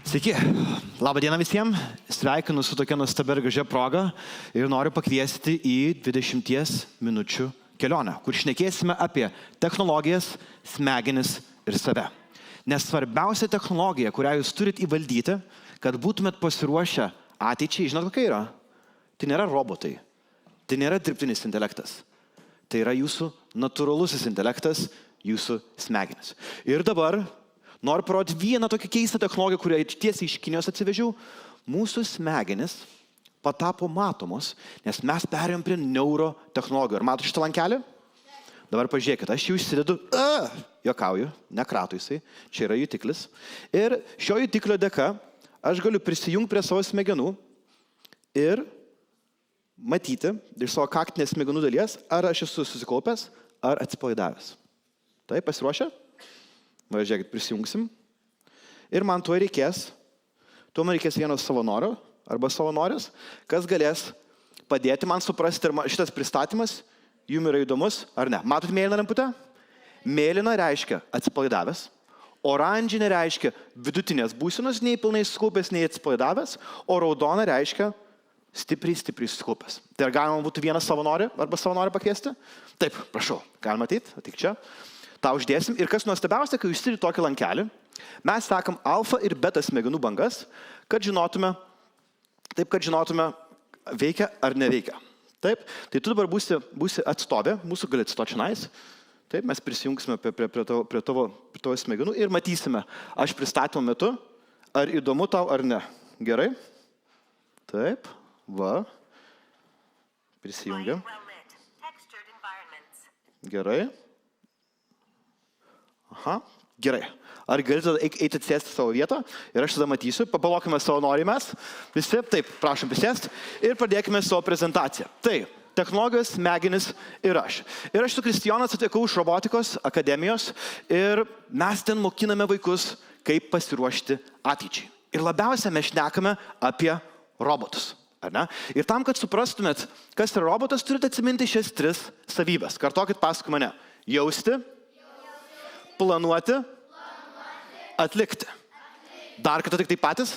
Sveiki, labą dieną visiems, sveikinu su tokia nuostabia ir gražia proga ir noriu pakviesti į 20 minučių kelionę, kur šnekėsime apie technologijas, smegenis ir save. Nes svarbiausia technologija, kurią jūs turit įvaldyti, kad būtumėt pasiruošę ateičiai, žinot kokia yra? Tai nėra robotai, tai nėra dirbtinis intelektas, tai yra jūsų natūralusis intelektas, jūsų smegenis. Ir dabar noriu parodyti vieną tokią keistą technologiją, kurią tiesiai iš Kinijos atsivežiau. Mūsų smegenis patapo matomos, nes mes perėjom prie neurotechnologijų. Ar matote šitą lankelį? Dabar pažiūrėkit, aš jau išsidedu, juokauju, nekratu jisai, čia yra jutiklis. Ir šio jutiklio dėka aš galiu prisijungti prie savo smegenų ir matyti iš savo kaktinės smegenų dalies, ar aš esu susikaupęs, ar atsipalaidavęs. Taip, pasiruošę? Va, žiūrėkit, prisijungsim. Ir man tuo reikės vieno savanorio arba savanorės, kas galės padėti man suprasti, ar šitas pristatymas jums yra įdomus ar ne. Matot mėlyną lemputę? Mėlyna reiškia atsipalaidavęs, oranžinė reiškia vidutinės būsenos, nei pilnai sukaupęs, nei atsipalaidavęs, o raudona reiškia stipriai sukaupęs. Tai ar galima būtų vieną savanorį arba savanorį pakviesti? Taip, prašau, galima ateit, ateik čia. Tą uždėsim. Ir kas nuostabiausia, kai jūs turite tokį lankelį, mes sekam alfa ir beta smegenų bangas, kad žinotume, veikia ar neveikia. Taip, tai tu dabar būsi atstovė, mūsų gali atstoti čionais. Taip, mes prisijungsime prie tavo smegenų ir matysime, aš pristatymo metu, ar įdomu tau ar ne. Gerai? Taip, va. Prisijungiam. Gerai. Aha, gerai. Ar galite eiti atsėsti savo vietą ir aš tada matysiu, papalokime savo norimės. Visi, taip, prašom prisėsti ir pradėkime savo prezentaciją. Tai, technologijos, smegenis ir aš. Ir aš su Kristijonas atvykau iš robotikos akademijos ir mes ten mokiname vaikus, kaip pasiruošti ateičiai. Ir labiausiai mes šnekame apie robotus. Ar ne? Ir tam, kad suprastumėt, kas yra robotas, turite atsiminti šias 3 savybės. Kartokit paskui mane. Jausti, planuoti, atlikti. Dar kartą tik tai patys?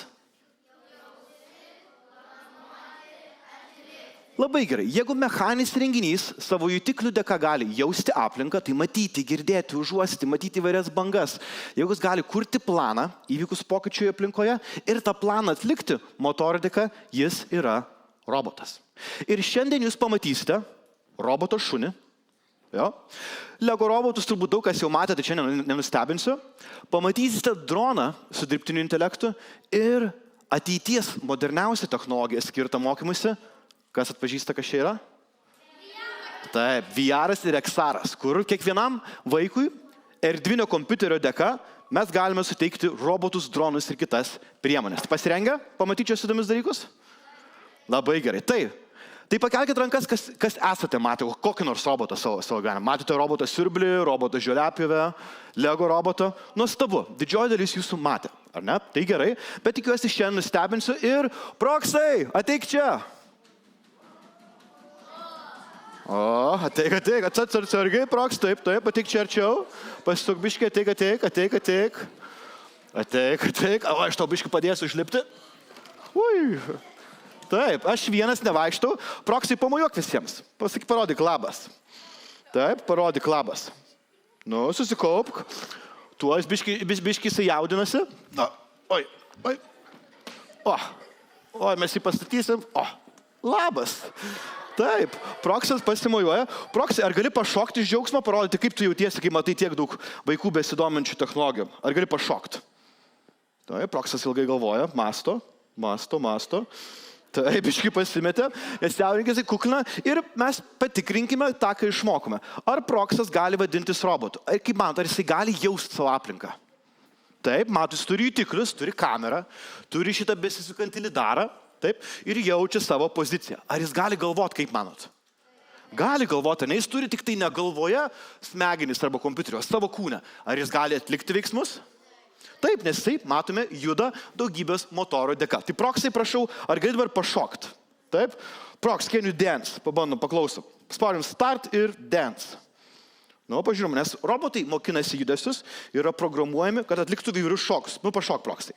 Labai gerai. Jeigu mechaninis renginys savo jutiklių dėka gali jausti aplinką, tai matyti, girdėti, užuosti, matyti įvairias bangas. Jeigu jis gali kurti planą įvykus pokyčiui aplinkoje ir tą planą atlikti motorų dėka, jis yra robotas. Ir šiandien jūs pamatysite roboto šunį. Jo. Lego robotus turbūt daug kas jau matė, tai čia nenustebinsiu. Pamatysite droną su dirbtiniu intelektu ir ateities moderniausia technologija skirta mokymuisi. Kas atpažįsta, kas čia yra? Taip, VR-as ir XR-as, kur kiekvienam vaikui erdvinio kompiuterio dėka mes galime suteikti robotus, dronus ir kitas priemonės. Pasirengę pamatyti šios įdomius dalykus? Labai gerai. Tai pakelkite rankas, kas esate matę, kokį nors robotą savo gyvenimą. Matėte robotą siurblį, robotą žoliapjovę, Lego robotą. Nuostabu, didžioji dalis jūsų matė, ar ne? Tai gerai, bet tikiuosi šiandien nustebinsiu ir Proksai, ateik čia. O, ateik, atsargiai, Proks, taip, ateik čia arčiau. Pasisuk biškį, ateik. O, aš tau biškį padėsiu užlipti. Ui. Taip, aš vienas nevaikštau. Proksai, pamojuok visiems. Pasakyk, parodyk labas. Taip, parodyk labas. Nu, susikaupk. Tuos biškį jisai jaudinasi. Na, oi. O, mes jį pastatysim. O, labas. Taip, Proksas pasimojuoja. Proksai, ar gali pašokti iš džiaugsmo, parodyti, kaip tu jautiesi, kai matai tiek daug vaikų besidominčių technologijom? Ar gali pašokti? Taip, Proksas ilgai galvoja, masto. Taip, biškį pasimetė, nes jauninkėsi kuklina ir mes patikrinkime tą, ką išmokome. Ar Proksas gali vadintis robotu? Ar kaip manote, ar jisai gali jausti savo aplinką? Taip, matot, jis turi jutiklius, turi kamerą, turi šitą besisukantį lidarą, taip, ir jaučia savo poziciją. Ar jis gali galvoti, kaip manot? Gali galvoti, ne, jis turi tik tai ne galvoje smegenis arba kompiuterio, savo kūne. Ar jis gali atlikti veiksmus? Taip, nes taip, matome, juda daugybės motorų dėka. Tai Proksai, prašau, ar gali dabar pašokt? Taip? Proks, can you dance? Pabandom, paklausom. Spaudžiam start ir dance. Pažiūrėjom, nes robotai mokinasi judesius, yra programuojami, kad atliktų įvairius šokus. Pašok proksai.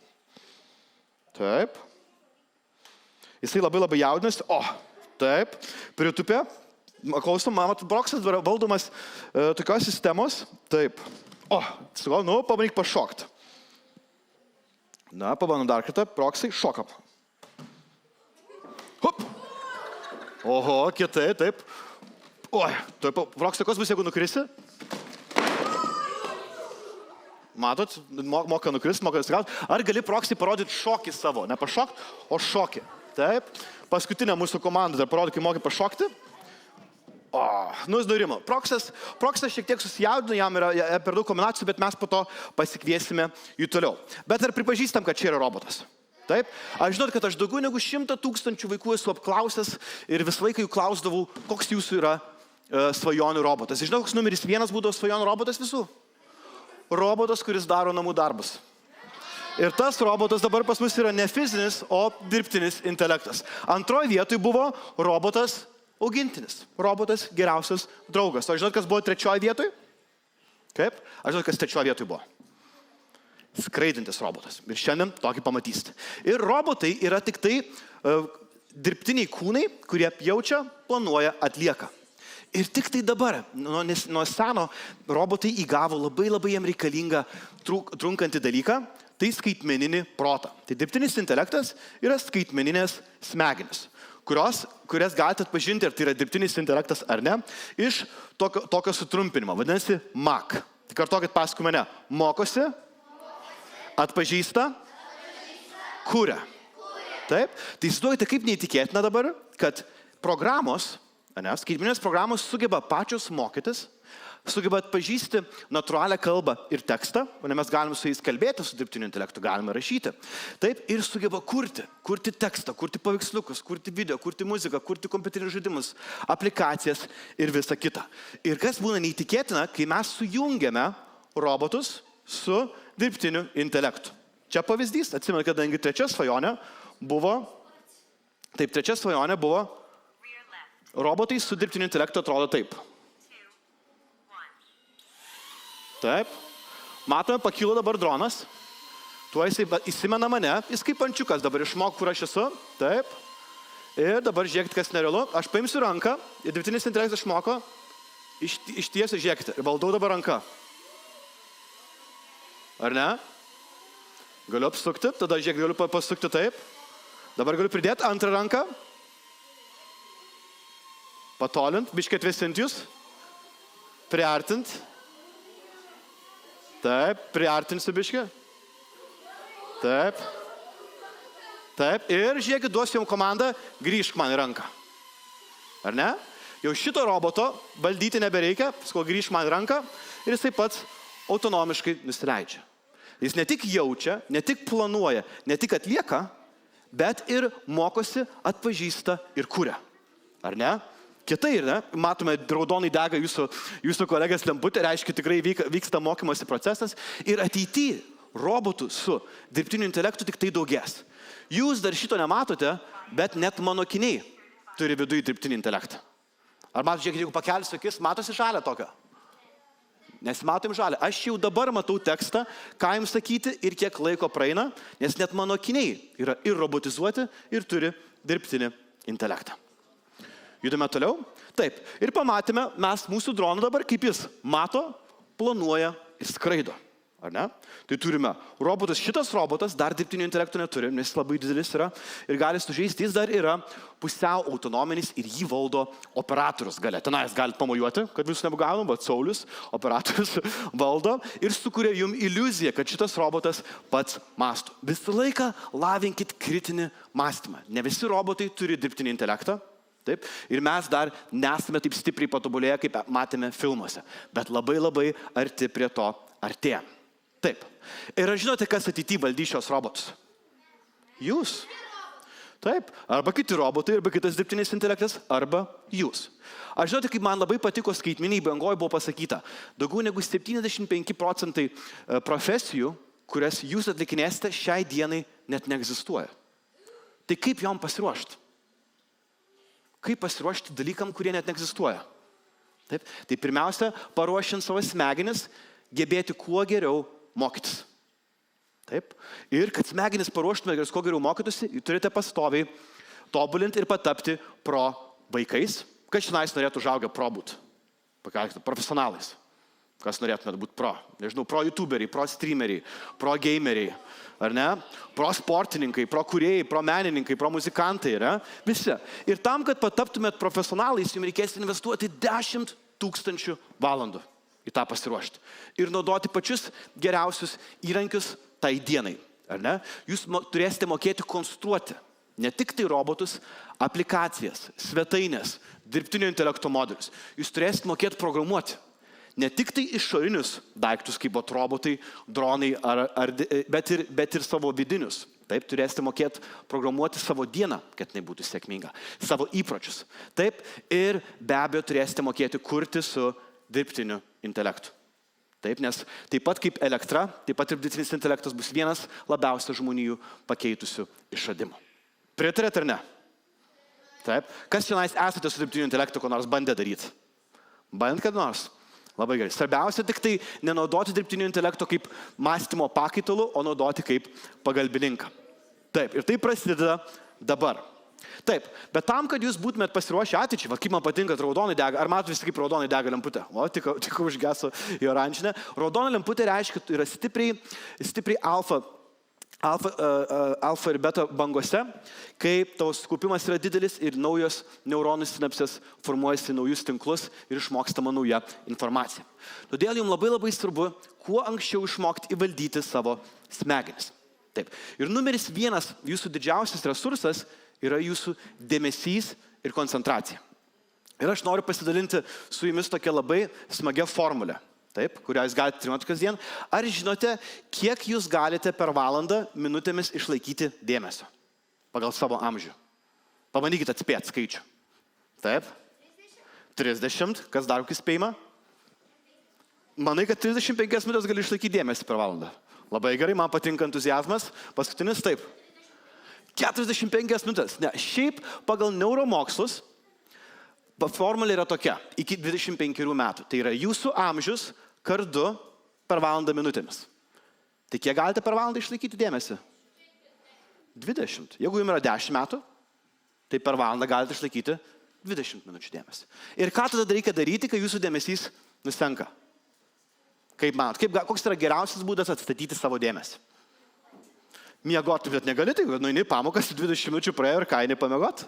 Taip. Jisai labai jaudinasi. Taip. Pritupė. Klausom, mamat, proksas valdomas tokios sistemos. Taip. Pabandyk pašokti. Pabandom dar kartą. Proksai, šokam. Hop. Oho, kietai, taip. Proksai, kas bus, jeigu nukrisi? Matot, moka nukrist, moka nusigauti. Ar gali proksai parodyti šokį savo? Ne pašokti, o šokį. Taip. Paskutinė mūsų komanda dar parodė, kai mokai pašokti. Nusdurimo. Proksas šiek tiek susijaudino, jam yra per daug kombinacijų, bet mes po to pasikviesime jų toliau. Bet ar pripažįstam, kad čia yra robotas? Taip? Aš žinot, kad aš daugiau negu 100 000 vaikų esu apklausęs ir visą laiką jų klausdavau, koks jūsų yra svajonių robotas. Žinau, koks numeris 1 būdavo svajonių robotas visų? Robotas, kuris daro namų darbus. Ir tas robotas dabar pas mus yra ne fizinis, o dirbtinis intelektas. Antroje vietoje buvo robotas augintinis. Robotas geriausias draugas. O žinot, kas buvo trečioje vietoje? Kaip? Aš žinot, kas trečioje vietoje buvo? Skraidintis robotas. Ir šiandien tokį pamatysite. Ir robotai yra tik tai dirbtiniai kūnai, kurie jaučia, planuoja, atlieka. Ir tik tai dabar, nuo seno, robotai įgavo labai jam reikalingą trunkantį dalyką, tai skaitmeninį protą. Tai dirbtinis intelektas yra skaitmeninės smegenys, kurias galite atpažinti, ar tai yra dirbtinis intelektas ar ne, iš tokio sutrumpinimo. Vadinasi, MAC. Tai kartokit paskui mane. Mokosi, atpažįsta, kuria. Taip? Tai įsivaizduojate, kaip neįtikėtina dabar, kad programos, skaitmeninės programos sugeba pačios mokytis, sugeba atpažįsti natūralią kalbą ir tekstą, o ne mes galime su jais kalbėti, su dirbtiniu intelektu galime rašyti. Taip, ir sugeba kurti tekstą, kurti paveiksliukus, kurti video, kurti muziką, kurti kompiuterinius žaidimus, aplikacijas ir visa kita. Ir kas būna neįtikėtina, kai mes sujungiame robotus su dirbtiniu intelektu. Čia pavyzdys, atsimenu, kadangi trečia svajonė buvo robotai su dirbtiniu intelektu atrodo taip. Taip. Matome, pakilo dabar dronas. Tuo jisai įsimena mane. Jis kaip ančiukas dabar išmok, kur aš esu. Taip. Ir dabar žiūrėkit, kas nerealu. Aš paimsiu ranką ir dirbtinis intelektas išmoko. Ištiesiu, žiūrėkite. Ir valdau dabar ranką. Ar ne? Galiu apsukti. Tada žiūrėk, galiu pasukti taip. Dabar galiu pridėti antrą ranką. Patolint, biškai atvėsinti jūs. Priartint. Taip, priartinsiu biškai. Taip. Taip. Ir žiūrėkit, duosiu jums komandą, grįžk man į ranką. Ar ne? Jau šito roboto valdyti nebereikia, paskui grįžk man į ranką ir jisai pats autonomiškai nusileidžia. Jis ne tik jaučia, ne tik planuoja, ne tik atlieka, bet ir mokosi, atpažįsta ir kuria. Ar ne? Kitai, ne? Matome, raudonai dega jūsų kolegės lemputė, reiškia, tikrai vyksta mokymosi procesas ir ateityje robotų su dirbtiniu intelektu tik tai daugės. Jūs dar šito nematote, bet net mano akiniai turi viduje dirbtinį intelektą. Ar matote, žiūrėkit, jeigu pakelsiu akis, matosi žalia tokio? Nesimatom žalia. Aš jau dabar matau tekstą, ką jums sakyti ir kiek laiko praeina, nes net mano akiniai yra ir robotizuoti, ir turi dirbtinį intelektą. Judame toliau. Taip. Ir pamatėme, mūsų droną dabar, kaip jis mato, planuoja ir skraido. Ar ne? Tai turime robotas. Šitas robotas dar dirbtinio intelekto neturi, nes jis labai didelis yra ir gali sužeisti. Jis dar yra pusiau autonominis ir jį valdo operatorius gale. Tenais galite pamojuoti, kad jūs nebegavom, bet Saulius, operatorius, valdo ir sukuria jums iliuziją, kad šitas robotas pats mąsto. Visą laiką lavinkit kritinį mąstymą. Ne visi robotai turi dirbtinį intelektą. Taip? Ir mes dar nesame taip stipriai patobulėję, kaip matėme filmuose. Bet labai arti prie to artėjame. Taip. Ir žinote, kas ateityje valdys šios robotus? Jūs. Taip. Arba kiti robotai, arba kitas dirbtinis intelektas, arba jūs. Aš žinote, kaip man labai patiko skaitmeniniai bangoje buvo pasakyta. Daugiau negu 75% profesijų, kurias jūs atlikinėsite, šiai dienai net neegzistuoja. Tai kaip jom pasiruošti? Kaip pasiruošti dalykam, kurie net neegzistuoja? Taip? Tai pirmiausia, paruošiant savo smegenis, gebėti kuo geriau mokytis. Taip? Ir kad smegenis paruoštumėte, kuo geriau mokytųsi, turite pastoviai tobulinti ir patapti pro vaikais. Kas šiandien norėtų užaugę pro būt? Profesionalais. Kas norėtumėte būti pro? Nežinau, pro youtuberiai, pro streameriai, pro gameriai, ar ne? Pro sportininkai, pro kūrėjai, pro menininkai, pro muzikantai, yra? Visi. Ir tam, kad pataptumėt profesionalais, jums reikės investuoti 10 000 valandų į tą pasiruošti. Ir naudoti pačius geriausius įrankius tai dienai, ar ne? Jūs turėsite mokėti konstruoti ne tik tai robotus, aplikacijas, svetainės, dirbtinio intelekto modelius. Jūs turėsite mokėti programuoti. Ne tik tai išorinius daiktus, kaip robotai, dronai, bet ir savo vidinius. Taip, turėsite mokėti programuoti savo dieną, kad jinai būtų sėkminga. Savo įpročius. Taip, ir be abejo turėsite mokėti kurti su dirbtiniu intelektu. Taip, nes taip pat kaip elektra, taip pat ir dirbtinis intelektas bus vienas labiausiai žmonijų pakeitusių išradimų. Pritarėt ar ne? Taip. Kas šiandien esate su dirbtiniu intelektu, ko nors bandė daryti? Bandėt kad nors? Labai gerai. Svarbiausia tik tai nenaudoti dirbtinio intelekto kaip mąstymo pakaitalų, o naudoti kaip pagalbininką. Taip, ir tai prasideda dabar. Taip, bet tam, kad jūs būtumėt pasiruošę ateičiai, va, kaip man patinka, raudonai dega, ar matot visi kaip raudonai dega lemputė? O, tik užgeso į oranžinę. Raudonai lemputė reiškia, kad yra stipriai alfa ir beta bangose, kai tavo kaupimas yra didelis ir naujos neuronų sinapsės formuojasi naujus tinklus ir išmokstama nauja informacija. Todėl jums labai svarbu, kuo anksčiau išmokti įvaldyti savo smegenis. Taip. Ir numeris 1 jūsų didžiausias resursas yra jūsų dėmesys ir koncentracija. Ir aš noriu pasidalinti su jumis tokia labai smagia formulė. Taip, kurią jūs galite treniruoti kasdien. Ar žinote, kiek jūs galite per valandą minutėmis išlaikyti dėmesio pagal savo amžių? Pabandykite atspėti skaičių. Taip? 30. Kas dar kokį spėjimą? Manai, kad 35 minutės gali išlaikyti dėmesį per valandą. Labai gerai, man patinka entuziazmas. Paskutinis taip. 45 minutės. Ne, šiaip pagal neuromokslus formulė yra tokia, iki 25 metų. Tai yra jūsų amžius kartu per valandą minutėmis. Tai kiek galite per valandą išlaikyti dėmesį? 20. Jeigu jums yra 10 metų, tai per valandą galite išlaikyti 20 minučių dėmesį. Ir ką tada reikia daryti, kai jūsų dėmesys nusenka? Kaip manot, koks yra geriausias būdas atstatyti savo dėmesį? Miegoti, bet negali, tai nueini pamokas, 20 minučių praėjo ir ką, eini pamiegoti?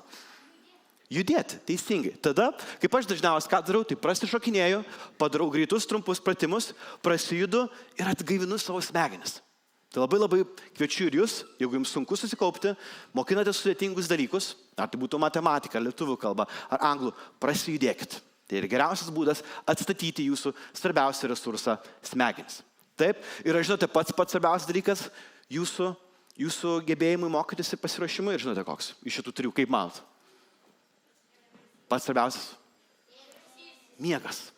Judėti, teisingai. Tada, kaip aš dažniausiai ką darau, tai prasišokinėju, padarau greitus, trumpus pratimus, prasijudu ir atgaivinu savo smegenis. Tai labai kviečiu ir jūs, jeigu jums sunku susikaupti, mokinate sudėtingus dalykus, ar tai būtų matematika, lietuvių kalba, ar anglų, prasijudėkit. Tai yra geriausias būdas atstatyti jūsų svarbiausią resursą smegenis. Taip, ir žinote, pats svarbiausias dalykas jūsų gebėjimui mokytis ir pasiruošimui, ir žinote koks, iš šitų 3, kaip manot? Pats svarbiausias? Miegas.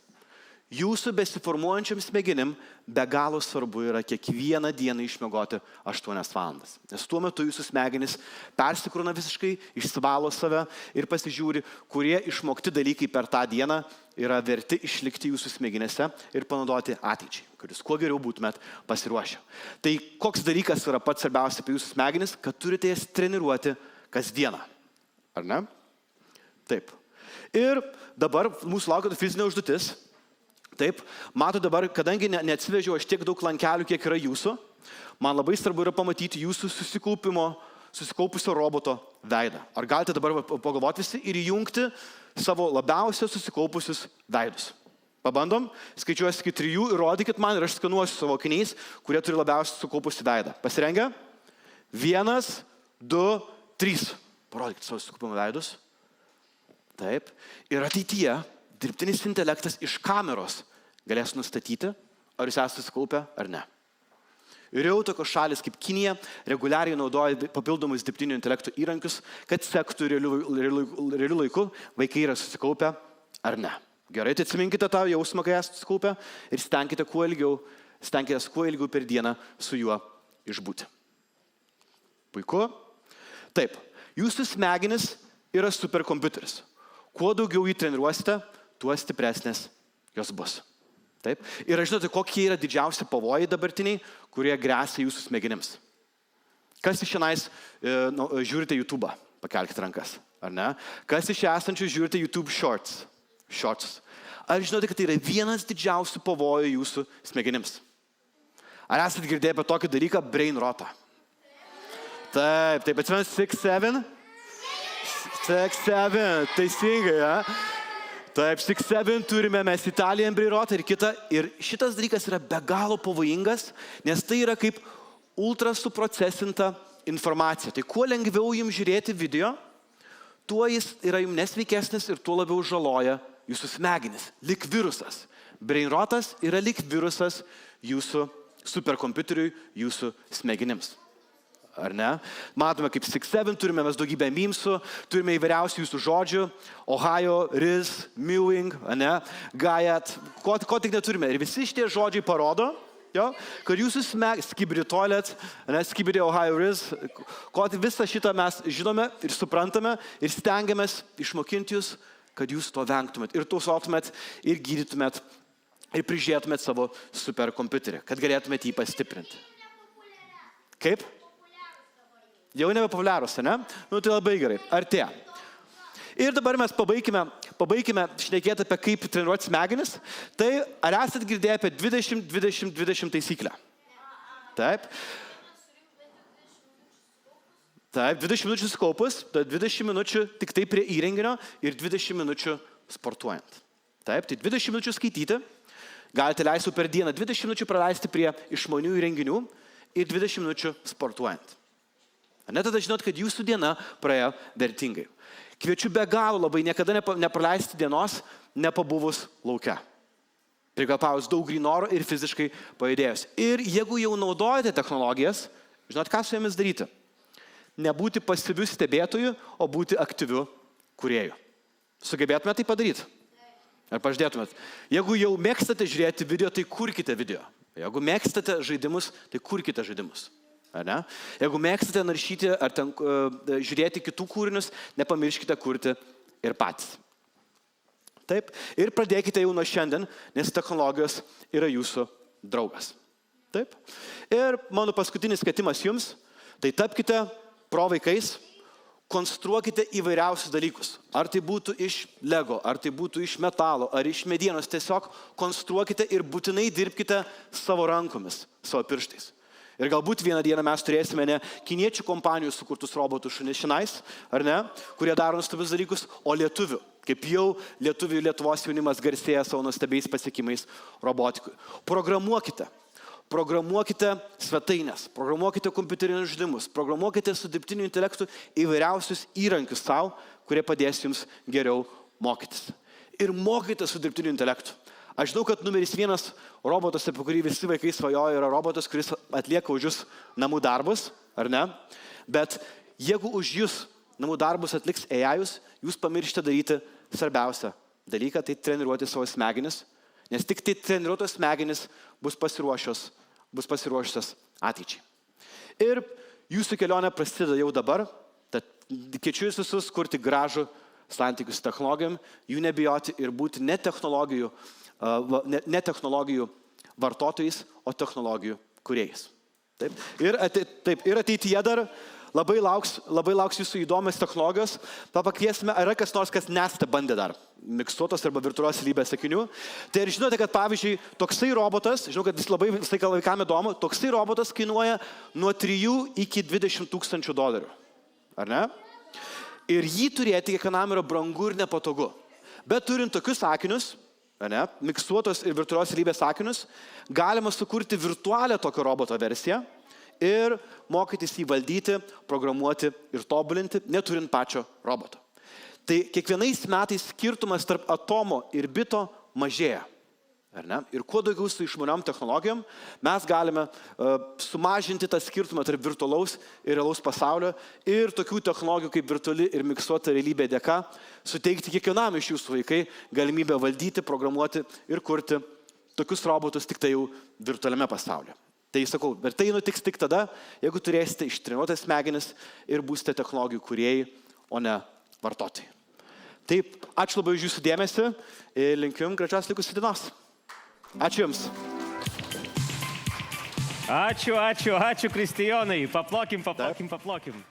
Jūsų besiformuojančiam smegenim be galo svarbu yra kiekvieną dieną išmiegoti 8 valandas. Nes tuo metu jūsų smegenis persikrūna visiškai, išsivalo save ir pasižiūri, kurie išmokti dalykai per tą dieną yra verti išlikti jūsų smegenėse ir panaudoti ateičiai, kad jūs kuo geriau būtumėt pasiruošę. Tai koks dalykas yra pats svarbiausia apie jūsų smegenis, kad turite jas treniruoti kasdieną. Ar ne? Taip. Ir dabar mūsų laukia fizinė užduotis. Taip, matau dabar, kadangi neatsivežiau aš tiek daug lankelių, kiek yra jūsų, man labai svarbu yra pamatyti jūsų susikaupusio roboto veidą. Ar galite dabar pagalvoti visi ir įjungti savo labiausiai susikaupusius veidus? Pabandom, skaičiuosi iki 3 ir rodykit man ir aš skanuosiu savo akiniais, kurie turi labiausiai susikaupusi veidą. Pasirengę? 1, 2, 3. Parodykit savo susikaupimo veidus. Taip. Ir ateityje dirbtinis intelektas iš kameros galės nustatyti, ar jūs esate susikaupę ar ne. Ir jau tokios šalis kaip Kinija reguliariai naudoja papildomus dirbtinio intelekto įrankius, kad sektų realiu laiku, vaikai yra susikaupę ar ne. Gerai, tai atsiminkite tą jausmą, kai esate susikaupę ir stenkitės kuo ilgiau per dieną su juo išbūti. Puiku. Taip, jūsų smegenis yra superkompiuteris. Kuo daugiau jį treniruosite, tuo stipresnės jos bus. Taip? Ir žinote, kokie yra didžiausi pavojai dabartiniai, kurie gresia jūsų smegenims. Kas iš šiandien žiūrite YouTube'ą? Pakelkite rankas, ar ne? Kas iš esančių žiūrite YouTube Shorts? Ar žinote, kad tai yra vienas didžiausių pavojų jūsų smegenims? Ar esate girdėję apie tokį dalyką brain rotą? Taip, atsimenat 6-7? 6-7, teisingai, ja? Taip, 6-7 turime mes Italian brain rotą ir kitą. Ir šitas dalykas yra be galo pavojingas, nes tai yra kaip ultra suprocesinta informacija. Tai kuo lengviau jums žiūrėti video, tuo jis yra jums nesveikesnis ir tuo labiau žaloja jūsų smegenis. Lik virusas. Brain rotas yra lik virusas jūsų superkompiuteriui, jūsų smegenims. Ar ne? Matome kaip 6-7, turime mes daugybę mimsų, turime įvairiausių jūsų žodžių, Ohio, Riz, Mewing, ne? Gaiat, ko tik neturime. Ir visi šitie žodžiai parodo, kad jūsų skibidi toilet, skibidi Ohio, Riz, visą šitą mes žinome ir suprantame ir stengiamės išmokinti jūs, kad jūs to vengtumėt ir tausotumėt ir gydytumėt ir prižiūrėtumėt savo superkompiuterį, kad galėtumėt jį pastiprinti. Kaip? Jau nebepopuliarūs, ne? Tai labai gerai. Artėja. Ir dabar mes pabaikime šnekėti apie kaip treniruoti smegenis. Tai ar esat girdėję apie 20-20-20 taisyklę? Taip. Taip, 20 minučių skaupus, 20 minučių tik tai prie įrenginio ir 20 minučių sportuojant. Taip, tai 20 minučių skaityti, galite leisti per dieną 20 minučių praleisti prie išmanių įrenginių ir 20 minučių sportuojant. Net tada žinot, kad jūsų diena praėjo vertingai. Kviečiu be galo labai niekada nepraleisti dienos nepabuvus lauke. Prikvėpavus daug gryno oro ir fiziškai pajudėjus. Ir jeigu jau naudojate technologijas, žinot, ką su jomis daryti? Nebūti pasyviu stebėtoju, o būti aktyviu kūrėju. Sugebėtumėte tai padaryti? Ar pažadėtumėt? Jeigu jau mėgstate žiūrėti video, tai kurkite video. Jeigu mėgstate žaidimus, tai kurkite žaidimus. Ar ne? Jeigu mėgstate naršyti ar žiūrėti kitų kūrinius, nepamirškite kurti ir patys. Taip? Ir pradėkite jau nuo šiandien, nes technologijos yra jūsų draugas. Taip? Ir mano paskutinis kvietimas jums, tai tapkite pro vaikais, konstruokite įvairiausius dalykus. Ar tai būtų iš Lego, ar tai būtų iš metalo, ar iš medienos. Tiesiog konstruokite ir būtinai dirbkite savo rankomis, savo pirštais. Ir galbūt vieną dieną mes turėsime ne kiniečių kompanijų sukurtus robotus šunės, ar ne, kurie daro nuostabius dalykus, o lietuvių. Kaip jau lietuvių Lietuvos jaunimas garsėja savo nuostabiais pasiekimais robotikui. Programuokite svetainės, programuokite kompiuterinius žaidimus, programuokite su dirbtiniu intelektu įvairiausius įrankius savo, kurie padės jums geriau mokytis. Ir mokykite su dirbtiniu intelektu. Aš žinau, kad numeris 1 robotas, apie kurį visi vaikai svajoja, yra robotas, kuris atlieka už jūs namų darbus, ar ne? Bet jeigu už jūs namų darbus atliks AI-us, jūs pamiršite daryti svarbiausią dalyką, tai treniruoti savo smegenis, nes tik tai treniruotos smegenis bus pasiruošusios ateičiai. Ir jūsų kelionė prasideda jau dabar, tad kviečiu jūs visus kurti gražų santykių su technologijom, jų nebijoti ir būti ne technologijų vartotojais, o technologijų kūrėjais. Taip. Ir ateityje dar labai lauks jūsų įdomios technologijos. Pakviesime, ar yra kas nors, kas nesate bandę dar miksuotos arba virtualios realybės akinių. Tai ir žinote, kad pavyzdžiui, toksai robotas, žinau, kad jis labai visai vaikam įdomu, toksai robotas kainuoja nuo 3 iki 20 tūkstančių dolerių. Ar ne? Ir jį turėti kiekvienam yra brangu ir nepatogu. Bet turint tokius akinius, miksuotos ir virtualios realybės akinius, galima sukurti virtualią tokio roboto versiją ir mokytis jį valdyti, programuoti ir tobulinti, neturint pačio roboto. Tai kiekvienais metais skirtumas tarp atomo ir bito mažėja. Ar ne? Ir kuo daugiau su išmaniom technologijom mes galime sumažinti tą skirtumą tarp virtualaus ir realaus pasaulio ir tokių technologijų kaip virtuali ir miksuota realybė dėka suteikti kiekvienam iš jūsų vaikai galimybę valdyti, programuoti ir kurti tokius robotus tik tai jau virtualiame pasaulyje. Tai sakau, bet tai nutiks tik tada, jeigu turėsite ištrenuotas smegenis ir būsite technologijų kūrėjai, o ne vartotojai. Taip, ačiū labai už jūsų dėmesį ir linkiu jums gražios likusios dienos. Ačiū Jums. Ačiū Kristijonai. Paplokim.